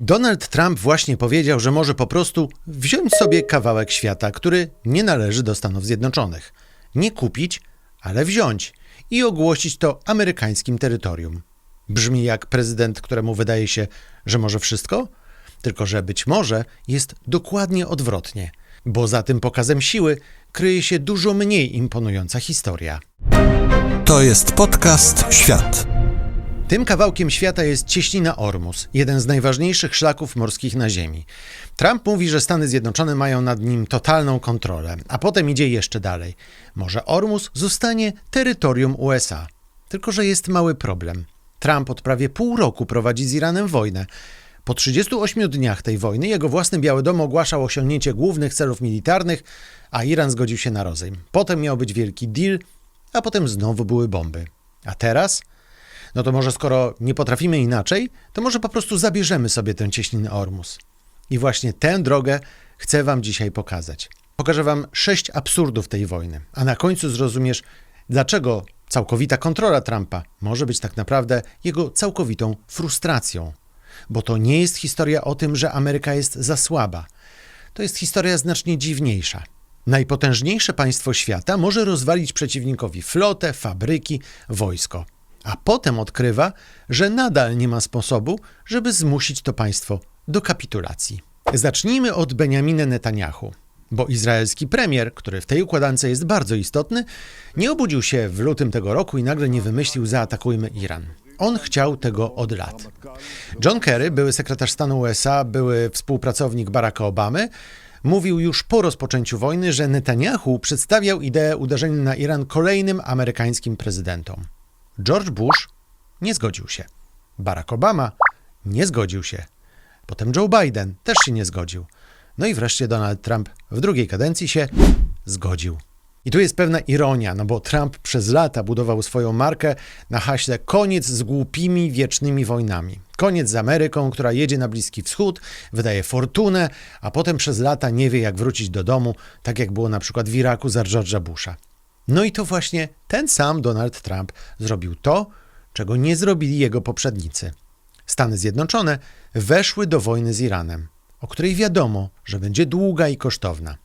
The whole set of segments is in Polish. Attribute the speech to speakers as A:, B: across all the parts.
A: Donald Trump właśnie powiedział, że może po prostu wziąć sobie kawałek świata, który nie należy do Stanów Zjednoczonych. Nie kupić, ale wziąć i ogłosić to amerykańskim terytorium. Brzmi jak prezydent, któremu wydaje się, że może wszystko? Tylko że być może jest dokładnie odwrotnie, bo za tym pokazem siły kryje się dużo mniej imponująca historia.
B: To jest podcast Świat.
A: Tym kawałkiem świata jest cieśnina Ormus, jeden z najważniejszych szlaków morskich na Ziemi. Trump mówi, że Stany Zjednoczone mają nad nim totalną kontrolę, a potem idzie jeszcze dalej. Może Ormus zostanie terytorium USA. Tylko że jest mały problem. Trump od prawie pół roku prowadzi z Iranem wojnę. Po 38 dniach tej wojny jego własny Biały Dom ogłaszał osiągnięcie głównych celów militarnych, a Iran zgodził się na rozejm. Potem miał być wielki deal, a potem znowu były bomby. A teraz? No to może skoro nie potrafimy inaczej, to może po prostu zabierzemy sobie tę cieśninę Ormus. I właśnie tę drogę chcę wam dzisiaj pokazać. Pokażę wam 6 absurdów tej wojny, a na końcu zrozumiesz, dlaczego całkowita kontrola Trumpa może być tak naprawdę jego całkowitą frustracją. Bo to nie jest historia o tym, że Ameryka jest za słaba. To jest historia znacznie dziwniejsza. Najpotężniejsze państwo świata może rozwalić przeciwnikowi flotę, fabryki, wojsko. A potem odkrywa, że nadal nie ma sposobu, żeby zmusić to państwo do kapitulacji. Zacznijmy od Benjamina Netanjahu, bo izraelski premier, który w tej układance jest bardzo istotny, nie obudził się w lutym tego roku i nagle nie wymyślił zaatakujmy Iran. On chciał tego od lat. John Kerry, były sekretarz stanu USA, były współpracownik Baracka Obamy, mówił już po rozpoczęciu wojny, że Netanjahu przedstawiał ideę uderzenia na Iran kolejnym amerykańskim prezydentom. George Bush nie zgodził się. Barack Obama nie zgodził się. Potem Joe Biden też się nie zgodził. No i wreszcie Donald Trump w drugiej kadencji się zgodził. I tu jest pewna ironia, no bo Trump przez lata budował swoją markę na haśle koniec z głupimi, wiecznymi wojnami. Koniec z Ameryką, która jedzie na Bliski Wschód, wydaje fortunę, a potem przez lata nie wie jak wrócić do domu, tak jak było na przykład w Iraku za George'a Busha. No i to właśnie ten sam Donald Trump zrobił to, czego nie zrobili jego poprzednicy. Stany Zjednoczone weszły do wojny z Iranem, o której wiadomo, że będzie długa i kosztowna.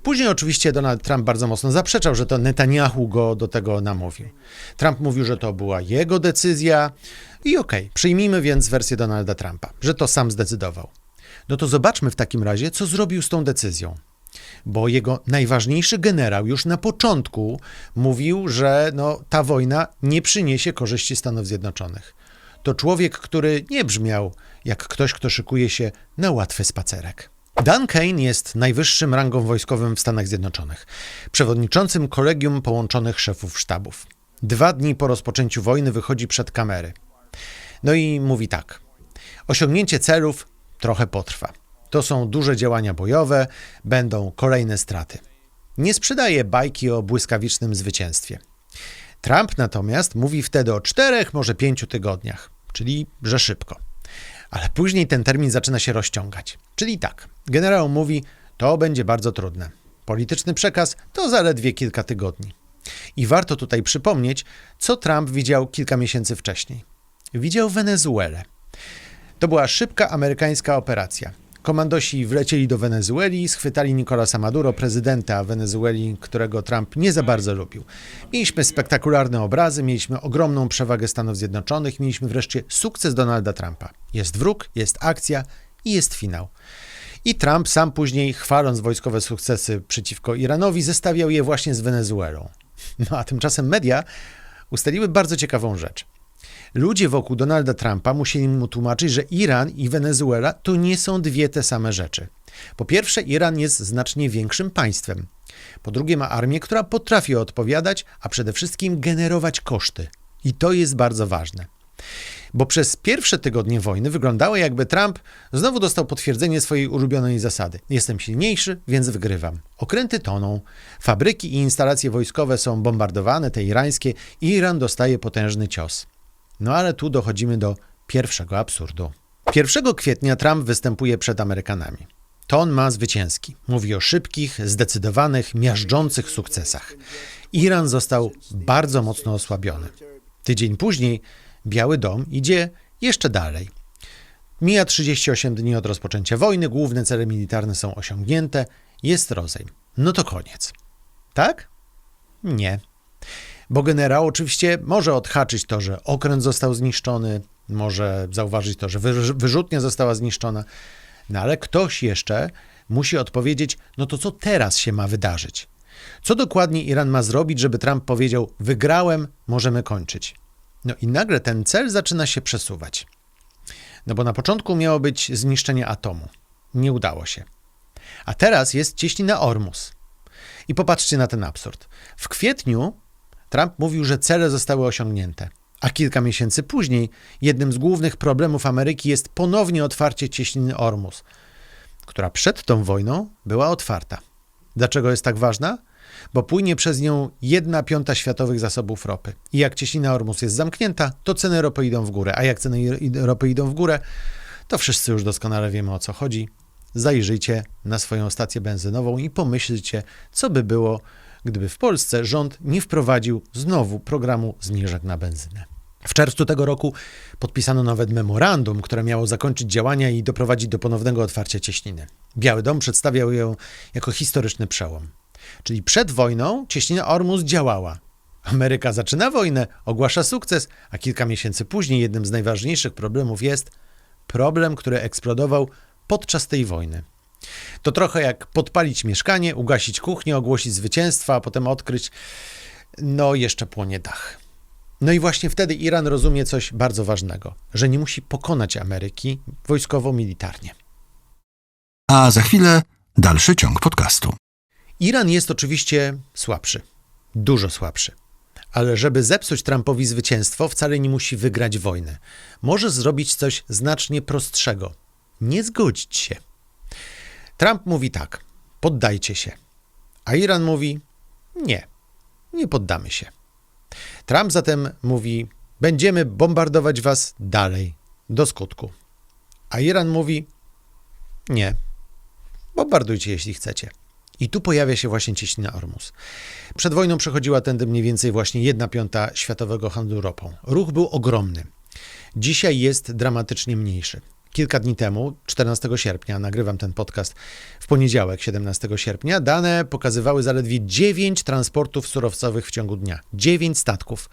A: Później oczywiście Donald Trump bardzo mocno zaprzeczał, że to Netanjahu go do tego namówił. Trump mówił, że to była jego decyzja i przyjmijmy więc wersję Donalda Trumpa, że to sam zdecydował. No to zobaczmy w takim razie, co zrobił z tą decyzją. Bo jego najważniejszy generał już na początku mówił, że ta wojna nie przyniesie korzyści Stanów Zjednoczonych. To człowiek, który nie brzmiał jak ktoś, kto szykuje się na łatwy spacerek. Dan Kane jest najwyższym rangą wojskowym w Stanach Zjednoczonych, przewodniczącym Kolegium Połączonych Szefów Sztabów. 2 dni po rozpoczęciu wojny wychodzi przed kamery. No i mówi tak: osiągnięcie celów trochę potrwa. To są duże działania bojowe, będą kolejne straty. Nie sprzedaje bajki o błyskawicznym zwycięstwie. Trump natomiast mówi wtedy o 4, może 5 tygodniach, czyli że szybko. Ale później ten termin zaczyna się rozciągać. Czyli tak, generał mówi, to będzie bardzo trudne. Polityczny przekaz to zaledwie kilka tygodni. I warto tutaj przypomnieć, co Trump widział kilka miesięcy wcześniej. Widział Wenezuelę. To była szybka amerykańska operacja. Komandosi wlecieli do Wenezueli, schwytali Nicolasa Maduro, prezydenta Wenezueli, którego Trump nie za bardzo lubił. Mieliśmy spektakularne obrazy, mieliśmy ogromną przewagę Stanów Zjednoczonych, mieliśmy wreszcie sukces Donalda Trumpa. Jest wróg, jest akcja i jest finał. I Trump sam później, chwaląc wojskowe sukcesy przeciwko Iranowi, zestawiał je właśnie z Wenezuelą. No a tymczasem media ustaliły bardzo ciekawą rzecz. Ludzie wokół Donalda Trumpa musieli mu tłumaczyć, że Iran i Wenezuela to nie są dwie te same rzeczy. Po pierwsze, Iran jest znacznie większym państwem. Po drugie, ma armię, która potrafi odpowiadać, a przede wszystkim generować koszty. I to jest bardzo ważne. Bo przez pierwsze tygodnie wojny wyglądało, jakby Trump znowu dostał potwierdzenie swojej ulubionej zasady. Jestem silniejszy, więc wygrywam. Okręty toną, fabryki i instalacje wojskowe są bombardowane, te irańskie, i Iran dostaje potężny cios. No ale tu dochodzimy do pierwszego absurdu. 1 kwietnia Trump występuje przed Amerykanami. Ton ma zwycięski. Mówi o szybkich, zdecydowanych, miażdżących sukcesach. Iran został bardzo mocno osłabiony. Tydzień później Biały Dom idzie jeszcze dalej. Mija 38 dni od rozpoczęcia wojny, główne cele militarne są osiągnięte, jest rozejm. No to koniec. Tak? Nie. Bo generał oczywiście może odhaczyć to, że okręt został zniszczony, może zauważyć to, że wyrzutnia została zniszczona, no ale ktoś jeszcze musi odpowiedzieć, no to co teraz się ma wydarzyć? Co dokładnie Iran ma zrobić, żeby Trump powiedział, wygrałem, możemy kończyć? No i nagle ten cel zaczyna się przesuwać. No bo na początku miało być zniszczenie atomu. Nie udało się. A teraz jest cieśnina Ormus. I popatrzcie na ten absurd. W kwietniu Trump mówił, że cele zostały osiągnięte. A kilka miesięcy później jednym z głównych problemów Ameryki jest ponownie otwarcie cieśniny Ormus, która przed tą wojną była otwarta. Dlaczego jest tak ważna? Bo płynie przez nią 1/5 światowych zasobów ropy. I jak cieśnina Ormus jest zamknięta, to ceny ropy idą w górę. A jak ceny ropy idą w górę, to wszyscy już doskonale wiemy, o co chodzi. Zajrzyjcie na swoją stację benzynową i pomyślcie, co by było, gdyby w Polsce rząd nie wprowadził znowu programu zniżek na benzynę. W czerwcu tego roku podpisano nawet memorandum, które miało zakończyć działania i doprowadzić do ponownego otwarcia cieśniny. Biały Dom przedstawiał ją jako historyczny przełom. Czyli przed wojną cieśnina Ormus działała. Ameryka zaczyna wojnę, ogłasza sukces, a kilka miesięcy później jednym z najważniejszych problemów jest problem, który eksplodował podczas tej wojny. To trochę jak podpalić mieszkanie, ugasić kuchnię, ogłosić zwycięstwo, a potem odkryć, no jeszcze płonie dach. No i właśnie wtedy Iran rozumie coś bardzo ważnego, że nie musi pokonać Ameryki wojskowo-militarnie.
B: A za chwilę dalszy ciąg podcastu.
A: Iran jest oczywiście słabszy, dużo słabszy. Ale żeby zepsuć Trumpowi zwycięstwo, wcale nie musi wygrać wojny. Może zrobić coś znacznie prostszego. Nie zgodzić się. Trump mówi tak, poddajcie się. A Iran mówi, nie poddamy się. Trump zatem mówi, będziemy bombardować was dalej, do skutku. A Iran mówi, nie, bombardujcie jeśli chcecie. I tu pojawia się właśnie cieśnina Ormus. Przed wojną przechodziła tędy mniej więcej właśnie 1/5 światowego handlu ropą. Ruch był ogromny. Dzisiaj jest dramatycznie mniejszy. Kilka dni temu, 14 sierpnia, nagrywam ten podcast w poniedziałek, 17 sierpnia, dane pokazywały zaledwie 9 transportów surowcowych w ciągu dnia. 9 statków.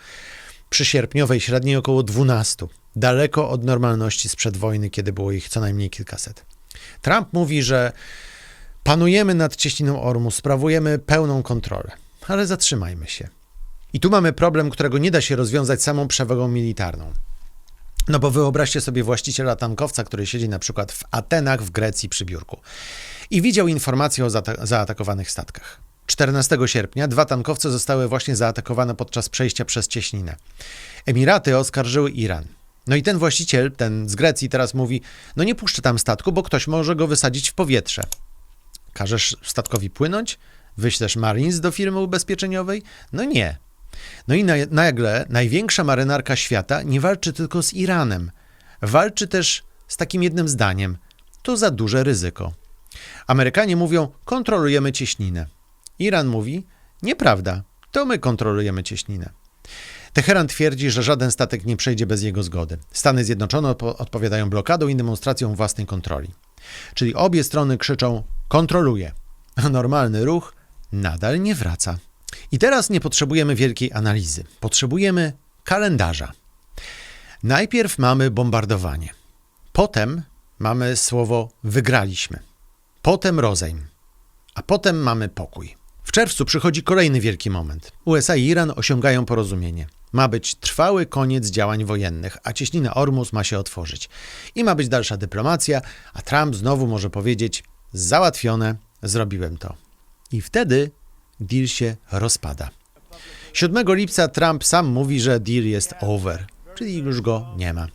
A: Przy sierpniowej średniej około 12. Daleko od normalności sprzed wojny, kiedy było ich co najmniej kilkaset. Trump mówi, że panujemy nad cieśniną Ormus, sprawujemy pełną kontrolę. Ale zatrzymajmy się. I tu mamy problem, którego nie da się rozwiązać samą przewagą militarną. No bo wyobraźcie sobie właściciela tankowca, który siedzi na przykład w Atenach, w Grecji przy biurku i widział informacje o zaatakowanych statkach. 14 sierpnia 2 tankowce zostały właśnie zaatakowane podczas przejścia przez cieśninę. Emiraty oskarżyły Iran. No i ten właściciel, ten z Grecji teraz mówi, no nie puszczę tam statku, bo ktoś może go wysadzić w powietrze. Każesz statkowi płynąć? Wyślesz Marines do firmy ubezpieczeniowej? No nie. No i nagle największa marynarka świata nie walczy tylko z Iranem. Walczy też z takim jednym zdaniem. To za duże ryzyko. Amerykanie mówią, kontrolujemy cieśninę. Iran mówi, nieprawda, to my kontrolujemy cieśninę. Teheran twierdzi, że żaden statek nie przejdzie bez jego zgody. Stany Zjednoczone odpowiadają blokadą i demonstracją własnej kontroli. Czyli obie strony krzyczą, kontroluje, a normalny ruch nadal nie wraca. I teraz nie potrzebujemy wielkiej analizy. Potrzebujemy kalendarza. Najpierw mamy bombardowanie. Potem mamy słowo wygraliśmy. Potem rozejm. A potem mamy pokój. W czerwcu przychodzi kolejny wielki moment. USA i Iran osiągają porozumienie. Ma być trwały koniec działań wojennych, a cieśnina Ormus ma się otworzyć. I ma być dalsza dyplomacja, a Trump znowu może powiedzieć, załatwione, zrobiłem to. I wtedy deal się rozpada. 7 lipca Trump sam mówi, że deal jest over, czyli już go nie ma.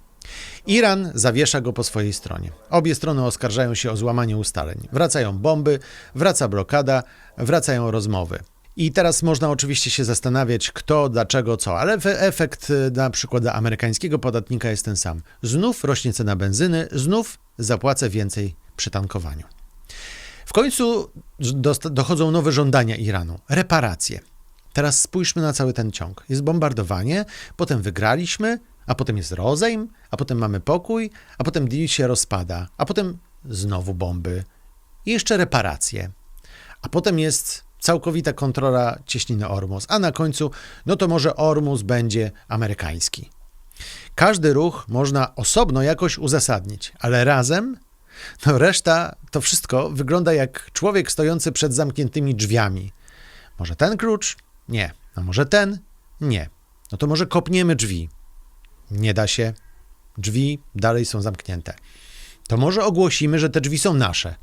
A: Iran zawiesza go po swojej stronie. Obie strony oskarżają się o złamanie ustaleń. Wracają bomby, wraca blokada, wracają rozmowy. I teraz można oczywiście się zastanawiać, kto, dlaczego, co, ale efekt na przykład dla amerykańskiego podatnika jest ten sam. Znów rośnie cena benzyny, znów zapłacę więcej przy tankowaniu. W końcu dochodzą nowe żądania Iranu. Reparacje. Teraz spójrzmy na cały ten ciąg. Jest bombardowanie, potem wygraliśmy, a potem jest rozejm, a potem mamy pokój, a potem deal się rozpada, a potem znowu bomby i jeszcze reparacje. A potem jest całkowita kontrola cieśniny Ormus, a na końcu, no to może Ormus będzie amerykański. Każdy ruch można osobno jakoś uzasadnić, ale razem, no reszta, to wszystko wygląda jak człowiek stojący przed zamkniętymi drzwiami. Może ten klucz? Nie. A może ten? Nie. No to może kopniemy drzwi. Nie da się. Drzwi dalej są zamknięte. To może ogłosimy, że te drzwi są nasze.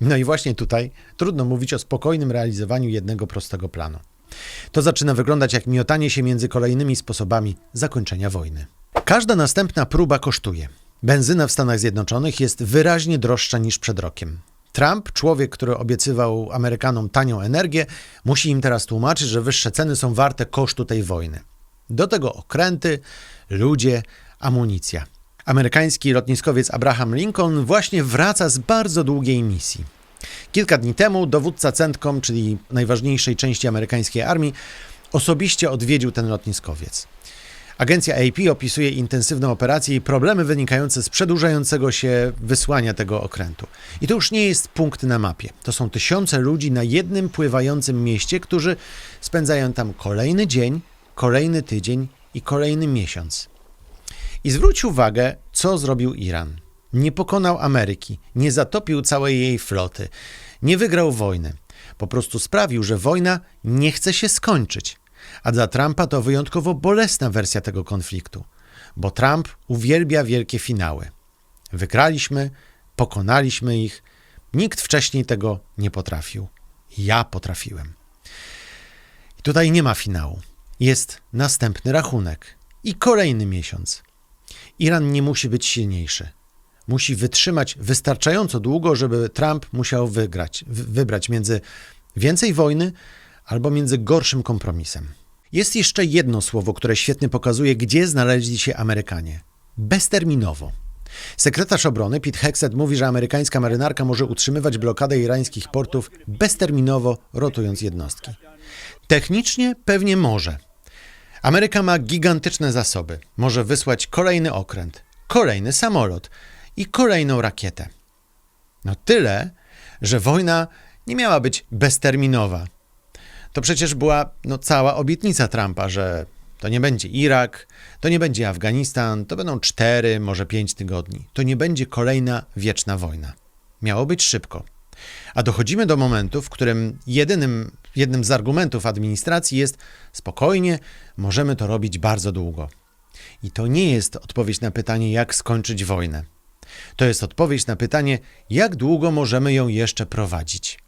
A: No i właśnie tutaj trudno mówić o spokojnym realizowaniu jednego prostego planu. To zaczyna wyglądać jak miotanie się między kolejnymi sposobami zakończenia wojny. Każda następna próba kosztuje. Benzyna w Stanach Zjednoczonych jest wyraźnie droższa niż przed rokiem. Trump, człowiek, który obiecywał Amerykanom tanią energię, musi im teraz tłumaczyć, że wyższe ceny są warte kosztu tej wojny. Do tego okręty, ludzie, amunicja. Amerykański lotniskowiec Abraham Lincoln właśnie wraca z bardzo długiej misji. Kilka dni temu dowódca CENTCOM, czyli najważniejszej części amerykańskiej armii, osobiście odwiedził ten lotniskowiec. Agencja AP opisuje intensywną operację i problemy wynikające z przedłużającego się wysłania tego okrętu. I to już nie jest punkt na mapie. To są tysiące ludzi na jednym pływającym mieście, którzy spędzają tam kolejny dzień, kolejny tydzień i kolejny miesiąc. I zwróć uwagę, co zrobił Iran. Nie pokonał Ameryki, nie zatopił całej jej floty, nie wygrał wojny. Po prostu sprawił, że wojna nie chce się skończyć. A dla Trumpa to wyjątkowo bolesna wersja tego konfliktu, bo Trump uwielbia wielkie finały. Wygraliśmy, pokonaliśmy ich, nikt wcześniej tego nie potrafił. Ja potrafiłem. I tutaj nie ma finału. Jest następny rachunek i kolejny miesiąc. Iran nie musi być silniejszy. Musi wytrzymać wystarczająco długo, żeby Trump musiał wybrać między więcej wojny albo między gorszym kompromisem. Jest jeszcze jedno słowo, które świetnie pokazuje, gdzie znaleźli się Amerykanie. Bezterminowo. Sekretarz obrony Pete Hegseth mówi, że amerykańska marynarka może utrzymywać blokadę irańskich portów bezterminowo, rotując jednostki. Technicznie pewnie może. Ameryka ma gigantyczne zasoby. Może wysłać kolejny okręt, kolejny samolot i kolejną rakietę. No tyle, że wojna nie miała być bezterminowa. To przecież była cała obietnica Trumpa, że to nie będzie Irak, to nie będzie Afganistan, to będą 4, może 5 tygodni. To nie będzie kolejna wieczna wojna. Miało być szybko. A dochodzimy do momentu, w którym jednym z argumentów administracji jest spokojnie, możemy to robić bardzo długo. I to nie jest odpowiedź na pytanie, jak skończyć wojnę. To jest odpowiedź na pytanie, jak długo możemy ją jeszcze prowadzić.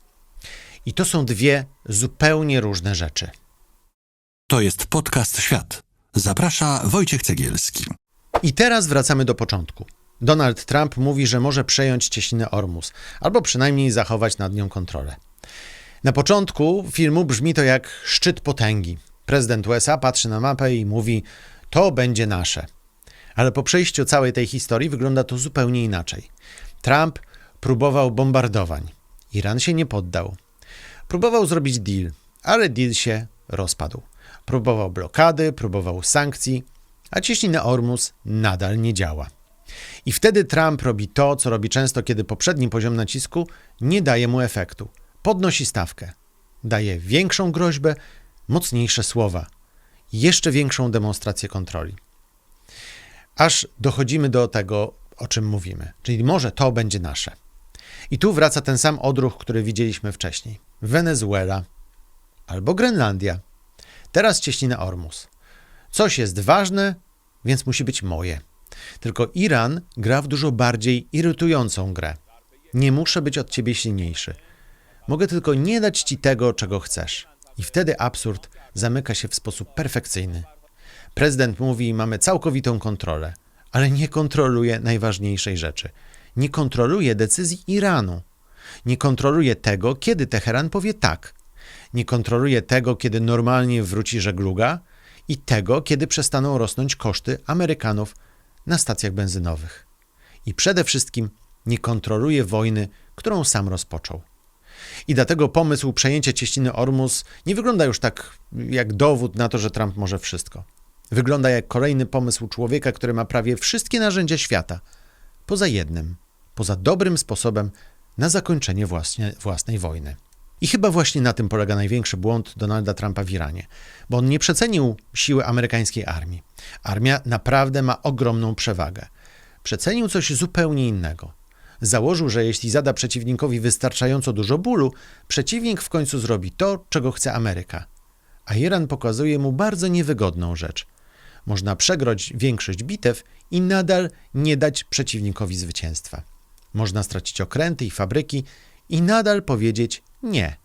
A: I to są dwie zupełnie różne rzeczy.
B: To jest podcast Świat. Zaprasza Wojciech Cegielski.
A: I teraz wracamy do początku. Donald Trump mówi, że może przejąć cieśninę Ormus, albo przynajmniej zachować nad nią kontrolę. Na początku filmu brzmi to jak szczyt potęgi. Prezydent USA patrzy na mapę i mówi, to będzie nasze. Ale po przejściu całej tej historii wygląda to zupełnie inaczej. Trump próbował bombardowań. Iran się nie poddał. Próbował zrobić deal, ale deal się rozpadł. Próbował blokady, próbował sankcji, a cieśnina Ormus nadal nie działa. I wtedy Trump robi to, co robi często, kiedy poprzedni poziom nacisku nie daje mu efektu. Podnosi stawkę. Daje większą groźbę, mocniejsze słowa, jeszcze większą demonstrację kontroli. Aż dochodzimy do tego, o czym mówimy. Czyli może to będzie nasze. I tu wraca ten sam odruch, który widzieliśmy wcześniej. Wenezuela albo Grenlandia. Teraz cieśnina Ormus. Coś jest ważne, więc musi być moje. Tylko Iran gra w dużo bardziej irytującą grę. Nie muszę być od ciebie silniejszy. Mogę tylko nie dać ci tego, czego chcesz. I wtedy absurd zamyka się w sposób perfekcyjny. Prezydent mówi, mamy całkowitą kontrolę, ale nie kontroluje najważniejszej rzeczy. Nie kontroluje decyzji Iranu. Nie kontroluje tego, kiedy Teheran powie tak. Nie kontroluje tego, kiedy normalnie wróci żegluga i tego, kiedy przestaną rosnąć koszty Amerykanów na stacjach benzynowych. I przede wszystkim nie kontroluje wojny, którą sam rozpoczął. I dlatego pomysł przejęcia cieśniny Ormus nie wygląda już tak jak dowód na to, że Trump może wszystko. Wygląda jak kolejny pomysł człowieka, który ma prawie wszystkie narzędzia świata, poza jednym, poza dobrym sposobem na zakończenie własnej wojny. I chyba właśnie na tym polega największy błąd Donalda Trumpa w Iranie, bo on nie przecenił siły amerykańskiej armii. Armia naprawdę ma ogromną przewagę. Przecenił coś zupełnie innego. Założył, że jeśli zada przeciwnikowi wystarczająco dużo bólu, przeciwnik w końcu zrobi to, czego chce Ameryka. A Iran pokazuje mu bardzo niewygodną rzecz. Można przegrać większość bitew i nadal nie dać przeciwnikowi zwycięstwa. Można stracić okręty i fabryki i nadal powiedzieć nie.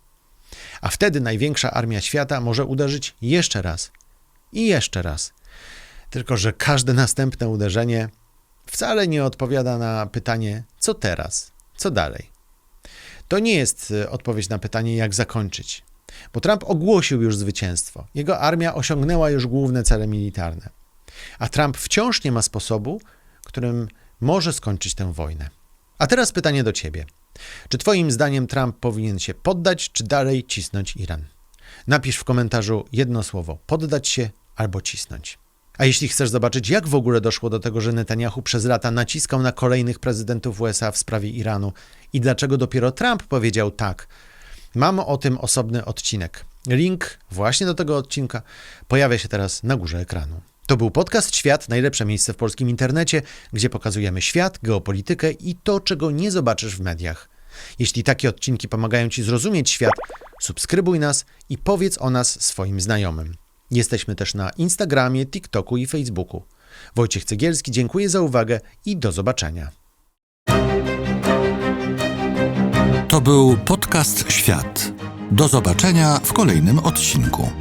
A: A wtedy największa armia świata może uderzyć jeszcze raz i jeszcze raz. Tylko że każde następne uderzenie wcale nie odpowiada na pytanie, co teraz, co dalej. To nie jest odpowiedź na pytanie, jak zakończyć. Bo Trump ogłosił już zwycięstwo. Jego armia osiągnęła już główne cele militarne. A Trump wciąż nie ma sposobu, którym może skończyć tę wojnę. A teraz pytanie do ciebie. Czy twoim zdaniem Trump powinien się poddać, czy dalej cisnąć Iran? Napisz w komentarzu jedno słowo: poddać się albo cisnąć. A jeśli chcesz zobaczyć, jak w ogóle doszło do tego, że Netanyahu przez lata naciskał na kolejnych prezydentów USA w sprawie Iranu i dlaczego dopiero Trump powiedział tak, mam o tym osobny odcinek. Link właśnie do tego odcinka pojawia się teraz na górze ekranu. To był podcast Świat, najlepsze miejsce w polskim internecie, gdzie pokazujemy świat, geopolitykę i to, czego nie zobaczysz w mediach. Jeśli takie odcinki pomagają ci zrozumieć świat, subskrybuj nas i powiedz o nas swoim znajomym. Jesteśmy też na Instagramie, TikToku i Facebooku. Wojciech Cegielski, dziękuję za uwagę i do zobaczenia.
B: To był podcast Świat. Do zobaczenia w kolejnym odcinku.